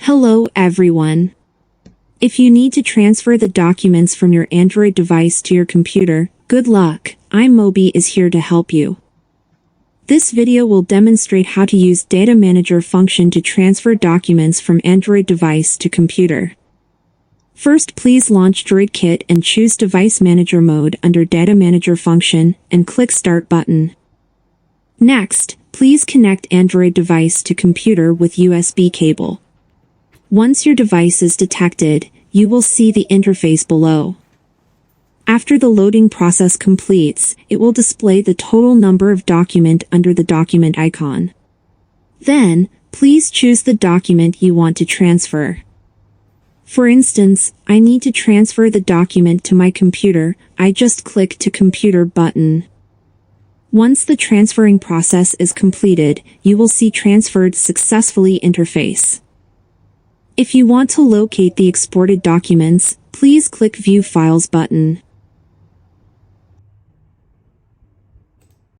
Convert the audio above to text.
Hello everyone. If you need to transfer the documents from your Android device to your computer, good luck. iMobi is here to help you. This video will demonstrate how to use Data Manager function to transfer documents from Android device to computer. First, please launch DroidKit and choose Device Manager mode under Data Manager function and click Start button. Next, please connect Android device to computer with USB cable. Once your device is detected, you will see the interface below. After the loading process completes, it will display the total number of document under the document icon. Then, please choose the document you want to transfer. For instance, I need to transfer the document to my computer. I just click to Computer button. Once the transferring process is completed, you will see Transferred Successfully interface. If you want to locate the exported documents, please click View Files button.